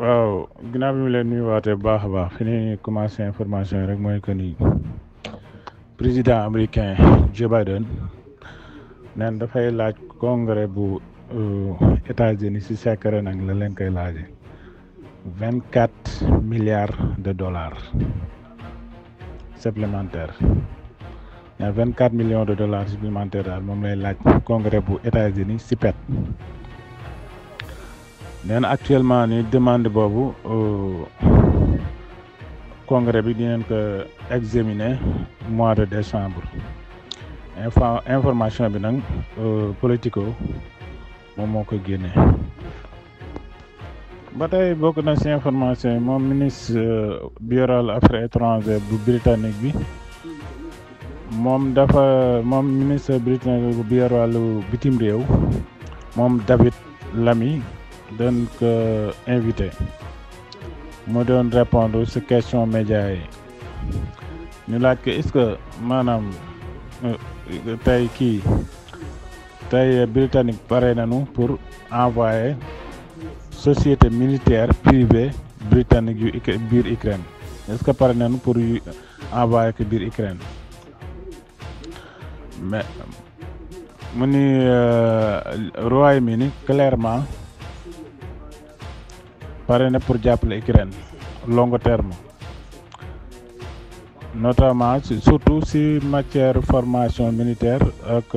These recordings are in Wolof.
waaw ginnaaw bi mu leen nuyuwaatee bu baax a baax fi ñuy commencé information yi rek mooy que ni président américain Joe Biden neen dafay laaj congrès bu États-Unis si secret nag la leen koy laajee 24 milliards de dollars supplémentaires 24 millions de dollars supplémentaires daal moom lay laaj congrès bu États-Unis si pet. nee na actuellement ni demande boobu congrès bi dinañ ko examiner mois de décembre information bi nag Politico moom moo ko génne. ba tey bokk na ci information yi moom ministre bureau affaires étrangères bu britannique bi moom ministre britannique bu bureau bitim réew moom David Lammy doon ko invité mu doon répondre ci question média yi ñu laaj ko est-ce que maanaam tey britannique pare nañu pour envoyer société militaire privée britannique yu biir Ukraine est-ce que pare nañu pour envoyer ko biir Ukraine mais mu ni Royaume-Uni clairement pare na pour jàppale Ukraine long terme notamment surtout si matière formation militaire ak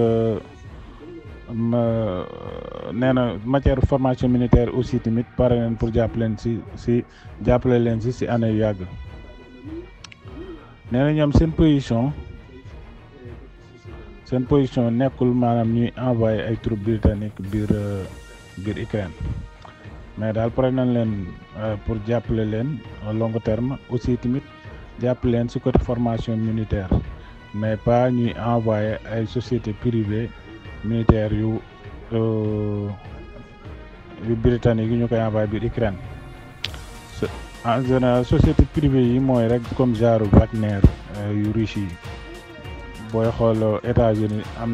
nee na matière formation militaire aussi tamit pare nañ pour jàppale leen si année yu yàgg. nee na ñoom seen position nekkul maanaam ñuy envoyé ay troupes britanniques biir Ukraine. mais daal pare nañ leen pour jàppale leen long terme aussi tamit jàppale leen ci côté formation militaire mais pas ñuy envoyer ay sociétés privées militaires yu britannique yi ñu koy envoyer biir Ukraine en général société privée yi mooy rek comme genre Wagner yu Russie yi booy xool États-Unis am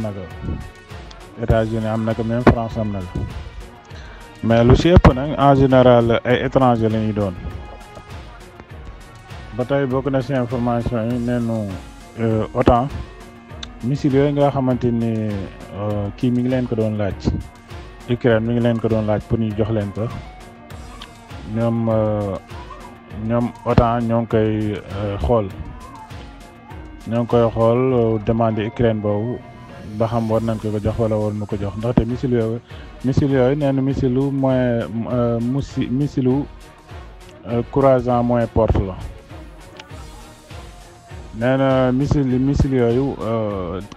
na ko même France am na ko mais lu ci ëpp nag en général ay étranger la ñuy doon. ba tey bokk na ci information yi neenu OTAN missile yooyu nga xamante ni kii mi ngi leen ko doon laaj Ukraine mi ngi leen ko doon laaj pour ñu jox leen ko ñoom OTAN ñoo ngi koy xool demande Ukraine boobu ba xam war nañ ko jox wala war nu ko jox ndaxte missile yooyu nee na missile croisant moyen porte la nee na missile yooyu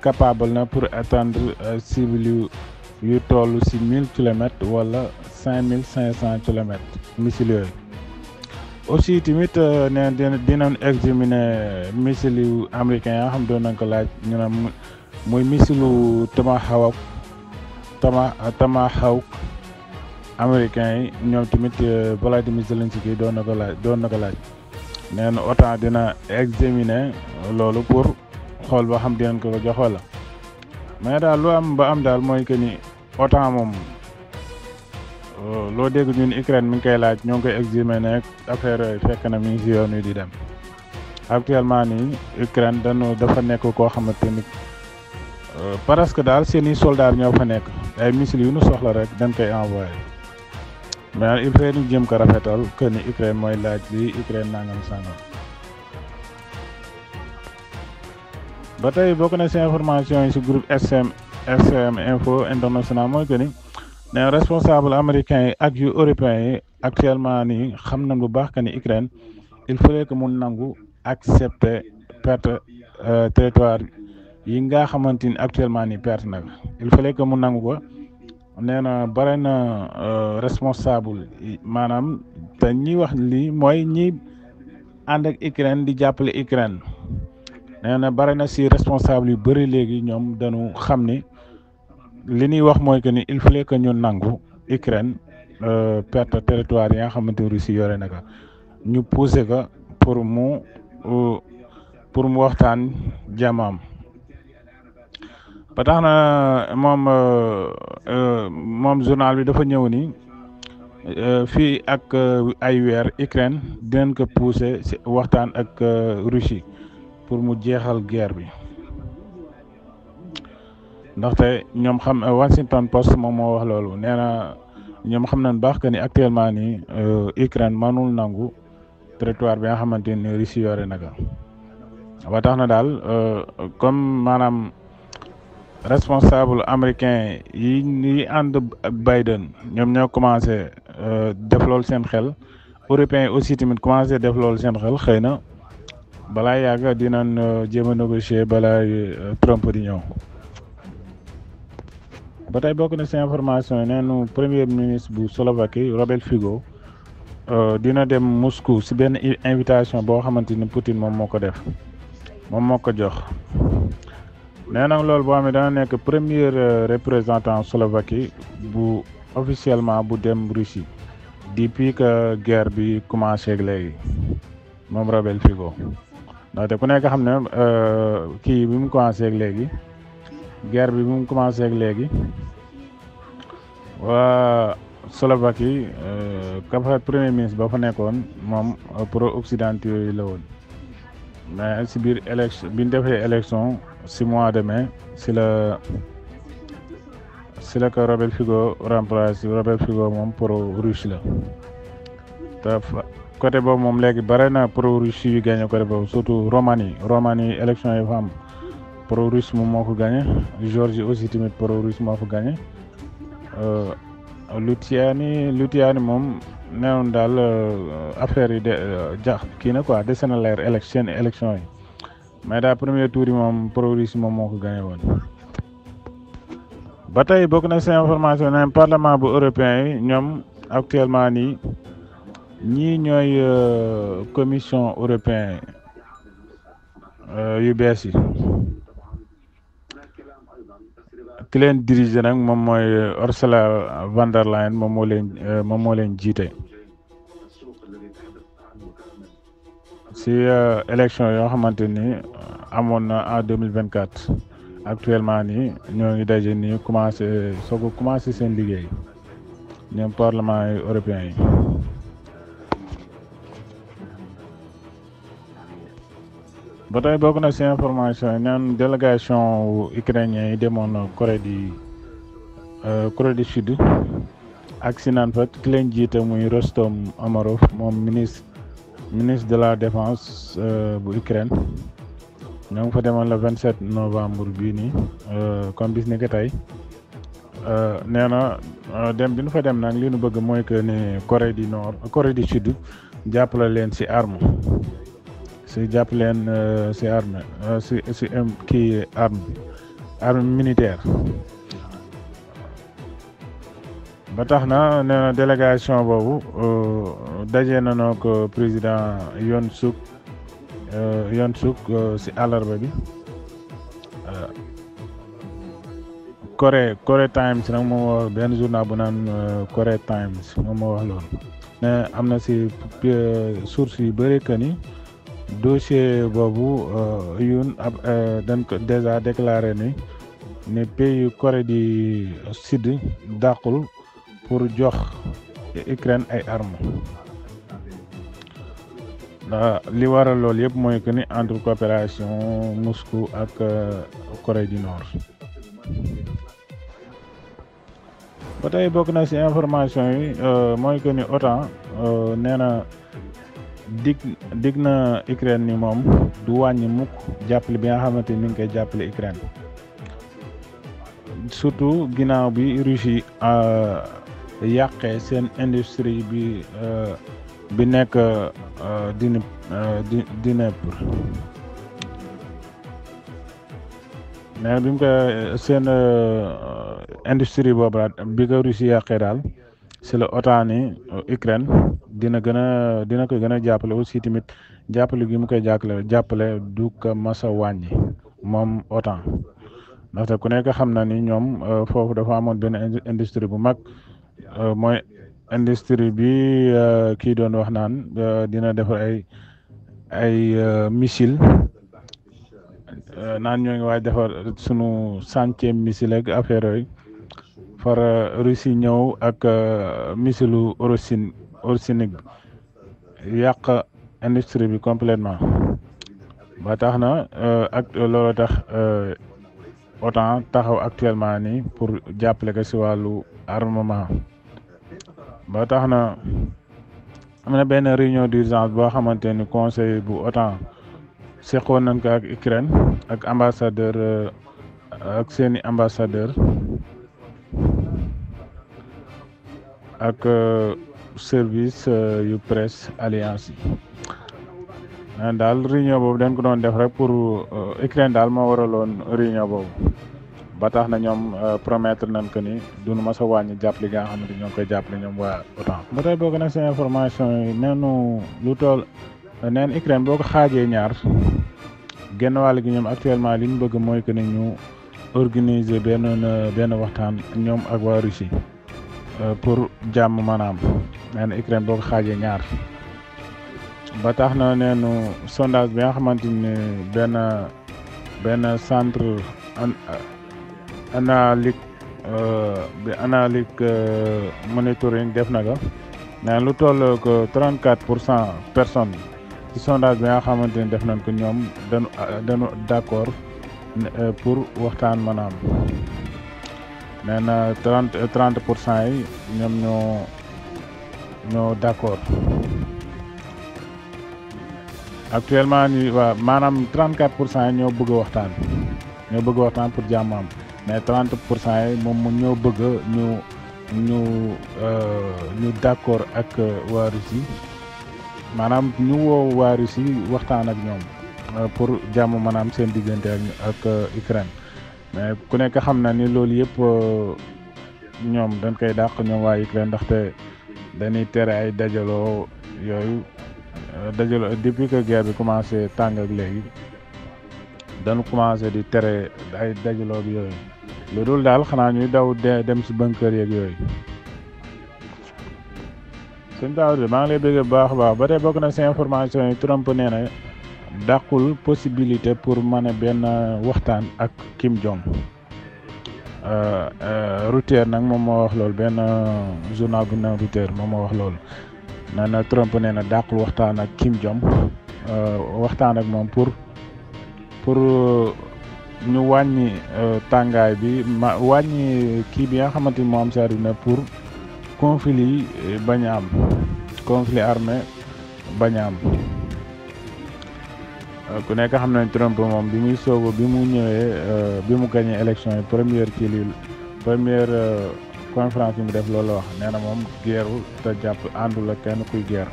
capable na pour atteindre cible yu toll ci 1000 kilomètres wala 5500 kilomètres missile yooyu aussi tamit nee dinañ examiner missile yu américain yoo xam doon nañ ko laaj ñu ne muy missilu Tomahawk américain yi ñoom tamit Volodymyr Zelensky doon na ko laaj nee na OTAN dina examiner loolu pour xool ba xam dinañ ko jox wala mais daal lu am ba am daal mooy que ni OTAN moom loo dégg ñun Ukraine mi ngi koy laaj ñoo ngi koy examiner ak affaire yooyu fekk na mi ngi si yoon wi di dem actuellement nii Ukraine dafa nekk koo xamante ni parce que daal seeni soldats ñoo fa nekk ay missiles yu nu soxla rek dañ koy envoyé mais il faut ñu jëm ko rafetal que ni Ukraine mooy laaj lii Ukraine nangam sangam. ba tey bokk na ci information yi ci groupe SM Info International mooy que ni nee responsable américain yi ak yu européens yi actuellement nii xam nañ bu baax que ni Ukraine il fallait que mu nangu accepter perte territoire yi nga xamante ni actuellement ni perte na il fallait que mu nangu ko nee na bare na responsable maanaam te ñi wax lii mooy ñi ànd ak Ukraine di jàppale Ukraine nee na bare na ci responsable yu bëri léegi ñoom dañu xam ni li ñuy wax mooy que ni il fallait que ñu nangu Ukraine perte territoire yi nga xamante ni Russie yore na ko ñu pousser ko pour mu waxtaan jàmmam. ba tax na moom journal bi dafa ñëw ni fii ak ay weer Ukraine dinañ ko pousser ci waxtaan ak Russie pour mu jeexal guerre bi ndaxte ñoom xam Washington Post moom moo wax loolu nee na ñoom xam nañ baax que ni actuellement nii Ukraine mënul nangu territoire bi nga xamante ni Russie yore naka ba tax na daal comme maanaam responsable américain yi ànd ak Biden ñoom ñoo commencé def loolu seen xel européens aussi tamit commencé def loolu seen xel xëy na balaa yàgg dinañ jéem a négocier balaa Trump di ñëw. ba tey bokk na ci information yi neenu premier ministre bu Slovaquie Robert Fico dina dem Moscou ci benn invitation boo xamante ni Poutine moom moo ko def moom moo ko jox nee na loolu boo xam ne dana nekk premier représentant Slovaquie bu officiellement bu dem Russie depuis que guerre bi commencé ak léegi moom Robert Fico ndaxte ku nekk xam ne kii bi mu commencé ak léegi guerre bi mu commencé ak léegi waa Slovaquie ka fa premier ministre ba fa nekkoon moom pro occidentaux yooyu la woon mais si biir élection bi ñu defee élection si mois de mai si la ko Robert Fico remplacé Robert Fico moom pro russe la te côté boobu moom léegi bare na pro russe yu gagné côté boobu surtout Roumanie élection yi fa am pro russe moom moo ko gagné Géorgie aussi tamit pro russe moo ko gagné Lituanie moom neewoon daal affaire yi de kii na quoi dese na leer élection yi mais daal premier tour yi moom pro russe moom moo ko gagné woon. ba tey bokk na seen information ne parlement bu européen yi ñoom actuellement nii ñii ñooy commission européen yu bees yi ki leen diriger nag moom mooy Ursula von der Leyen moom moo leen jiite si élection yoo xamante ni amoon na en 2024 actuellement nii ñoo ngi daje nii commencé seen liggéey ñoom parlement européen yi. ba tey bokk na ci information yi neen délégation ukrainien yi demoon Corée du Sud ak si naan fa ki leen jiite muy Rostom Omarov moom ministre de la défense bu Ukraine ñoo ngi fa demoon le 27 novembre bii nii comme bis ni ko tey nee na dem bi nu fa dem nag li nu bëgg mooy que ni Corée du Sud jàppale leen ci arme jàpp leen si arme arme militaire ba tax na nee na délégation boobu daje nañoo ko président Yoon Suk si àllarba bi Corée Times nag moom wax benn journal bu naan Corée Times moom moo wax loolu ne am na si source yu bëri que ni dossier boobu yun dañ ko déjà déclaré ni pays Corée du Sud dàqul pour jox Ukraine ay armes li waral loolu yëpp mooy que ni entre coopération Moscou ak Corée du Nord. ba tey bokk na ci information yi mooy que ni OTAN nee na dig na Ukraine ni moom du wàññi mukk jàppale bi nga xamante ni mi ngi koy jàppale Ukraine surtout ginnaaw bi Russie yàqee seen industrie bi nekk Dnipro mais bi mu ko seen industrie boobu bi ko Russie yàqee daal c'est le OTAN ni Ukraine dina ko gën a jàppale aussi tamit jàppale gi mu koy jàppale du ko mas a wàññi moom OTAN ndaxte ku nekk xam na ni ñoom foofu dafa amoon benn industrie bu mag mooy industrie bi kii doon wax naan dina defar ay missile naan ñoo ngi waaj defar sunu 100e missile ak affaire yooyu far Russie ñëw ak missilu orosinique bi yàq industrie bi complètement ba tax na ak loolu tax OTAN taxaw actuellement nii pour jàppale ko ci wàllu armement ba tax na am na benn réunion d'urgence boo xamante ni conseil bu OTAN seqoon nañ ko ak Ukraine ak ambassadeur ak seeni ambassadeur ak service yu presse alliance yi daal réunion boobu dañ ko doon def rek pour Ukraine daal moo waraloon réunion boobu ba tax na ñoom promettre nañ ko ni duñu mës a wàññi jàppale gi nga xamante ñoo ngi koy jàppale ñoom waa OTAN. ba tey bokk na seen information yi neenu lu toll neen Ukraine boo ko xaajee ñaar genn wàll gi ñoom actuellement li ñu bëgg mooy que ni ñu organiser benn waxtaan ñoom ak waa Russie pour jàmm maanaam neen Ukraine boo ko xaajee ñaar. ba tax na neenu sondage bi nga xamante ni benn centre analytique monitoring def na ko neen lu toll ko 34% personnes ci sondage bi nga xamante ni def nañ ko ñoom dañu d'accord pour waxtaan maanaam nee na 30% yi ñoom ñoo d'accord actuellement nii waaw maanaam 34% yi ñoo bëgg waxtaan pour jàmm am mais 30% yi moom ñoo bëgg ñu d'accord ak waa Russie maanaam ñu woo waa Russie waxtaan ak ñoom pour jàmm maanaam seen diggante ak Ukraine mais ku nekk xam na ni loolu yëpp ñoom dañ koy dàq ñoom waa Ukraine ndaxte dañuy tere ay dajaloo yooyu. Depuis que guerre bi commencé tàng ak léegi dañu commencé di tere ay dajaloo bi yooyu lu dul daal xanaa ñuy daw dem ci bunker yeeg yooyu. sëñ Daouda maa ngi lay bëgg bu baax a baax ba tey bokk na ci information yi Trump nee na dàqul possibilité pour mën a benn waxtaan ak Kim Jong. Reuters nag moom moo wax loolu benn journal bu ñu Reuters moom moo wax loolu. nee na Trump nee na dàqul waxtaan ak Kim Jong waxtaan ak moom pour ñu wàññi tàngaay bi wàññi kii bi nga xamante ni moo am si àdduna pour conflit yi bañ a am conflit armé bañ a am ku nekk xam nañ Trump moom bi muy soogo bi mu ñëwee bi mu gagné élection yi première conférence bi mu def loolu la wax nee na moom guerre te jàpp àndul ak kenn kuy guerre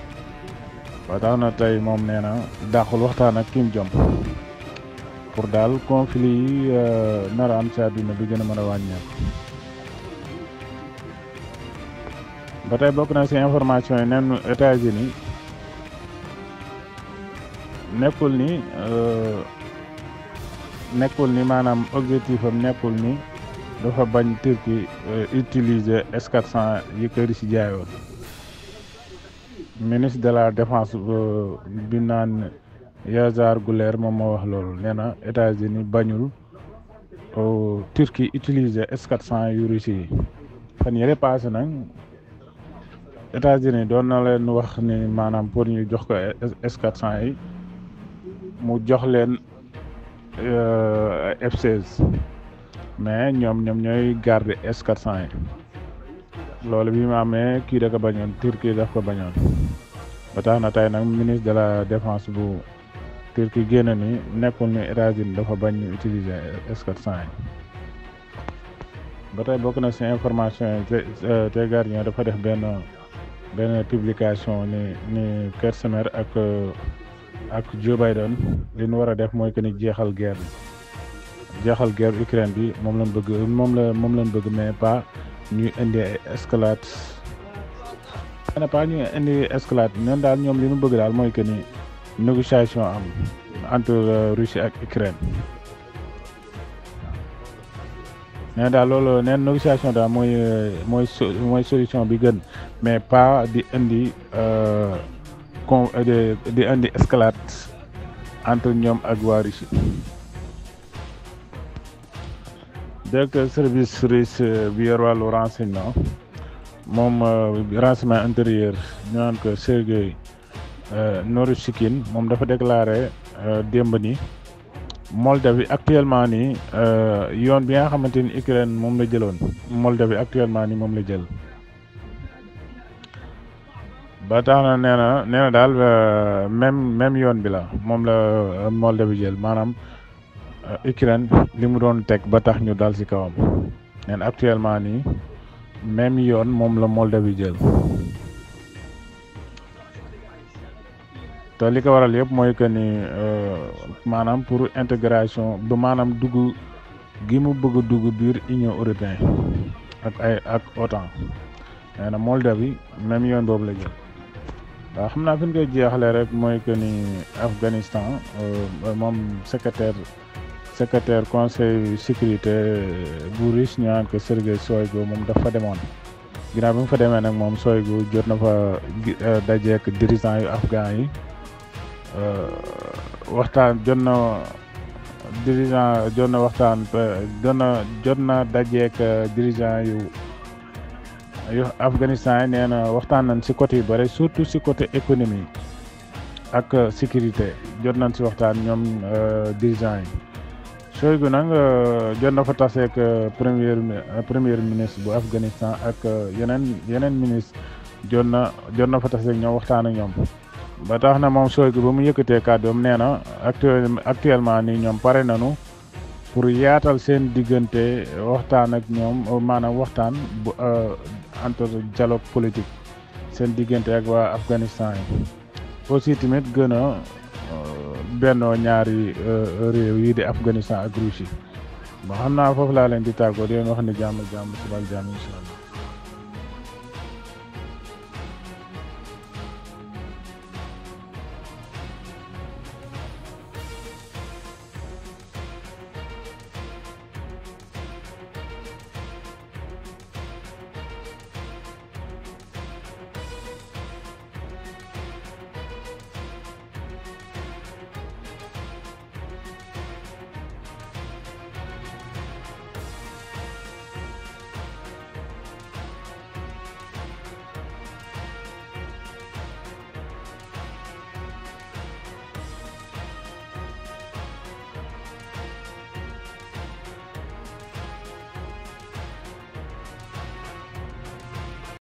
ba tax na tey moom nee na dàqul waxtaan ak Kim Jong pour daal conflit yi nar a am ci àdduna bi gën a mën a wàññeeku. ba tey bokk na ci information yi neen États-Unis nekkul ni maanaam objectif am nekkul ni dafa bañ Turquie utiliser S-400 yi ko Russie jaayoon ministre de la défense bi naan Yazar Guler moom moo wax loolu nee na États-Unis bañul Turquie utiliser S-400 yu Russie yi fan yële passé nag États-Unis doon na leen wax ni maanaam pour ñu jox ko S-400 yi mu jox leen F-16 mais ñoom ñooy garder S-400 yi loolu bi mu amee kii da ko bañoon Turquie daf ko bañoon ba tax na tey nag ministre de la défense bu Turquie génn ni nekkul ni États-Unis dafa bañ ñu utiliser S-400 yi ba tey bokk na ci information yi te Guardian dafa def benn publication ni Kersemer ak Joe Biden li ñu war a def mooy que ni jeexal guerre Ukraine bi moom lañ bëgg mais pas ñuy indi ay escalade ñoom daal ñoom li ñu bëgg daal mooy que ni négociation am entre Russie ak Ukraine nee daal loolu neen négociation daal mooy solution bi gën mais pas di indi escalade entre ñoom ak waa Russie directeur service russe bi yor wàllu renseignement moom renseignement intérieur ñu naan ko Sergei Norouchkin moom dafa déclaré démb ni Moldavie actuellement nii yoon bi nga xamante ni Ukraine moom la jëloon Moldavie actuellement nii moom la jël ba tax na nee na daal même yoon bi la moom la Moldavie jël maanaam Ukraine li mu doon teg ba tax ñu dal ci kawam nee na actuellement nii même yoon moom la Moldavie jël te li ko waral yëpp mooy que ni maanaam pour intégration du maanaam dugg gi mu bëgg a dugg biir Union européenne ak OTAN nee na Moldavie même yoon boobu la jël waaw xam naa fi ñu koy jeexalee rek mooy que ni Afghanistan moom secrétaire conseil sécurité bu Russie ñu naan ko Sergei Shoigu moom dafa demoon ginnaaw bi mu fa demee nag moom Shoigu jot na fa dajeek dirigeant yu afghan yi waxtaan jot na dajeek dirigeant yu Afghanistan yi nee na waxtaan nañ ci côté yu bëri surtout ci côté économie ak sécurité jot nañ ci waxtaan ñoom dirigeant yi Shoigu nag jot na fa taseek premier ministre bu Afghanistan ak yeneen ministre jot na fa taseek ñoom waxtaan ak ñoom ba tax na moom Shoigu ba mu yëkkatee kàddoom nee na actuellement nii ñoom pare nañu pour yaatal seen diggante waxtaan ak ñoom maanaam waxtaan bu entre dialogue politique seen diggante ak waa Afghanistan yi aussi tamit gën a bennoo ñaari réew yi di Afghanistan ak Russie ba xam naa foofu laa leen di tàggoo di leen wax ni jàmm subal jàmm incha allah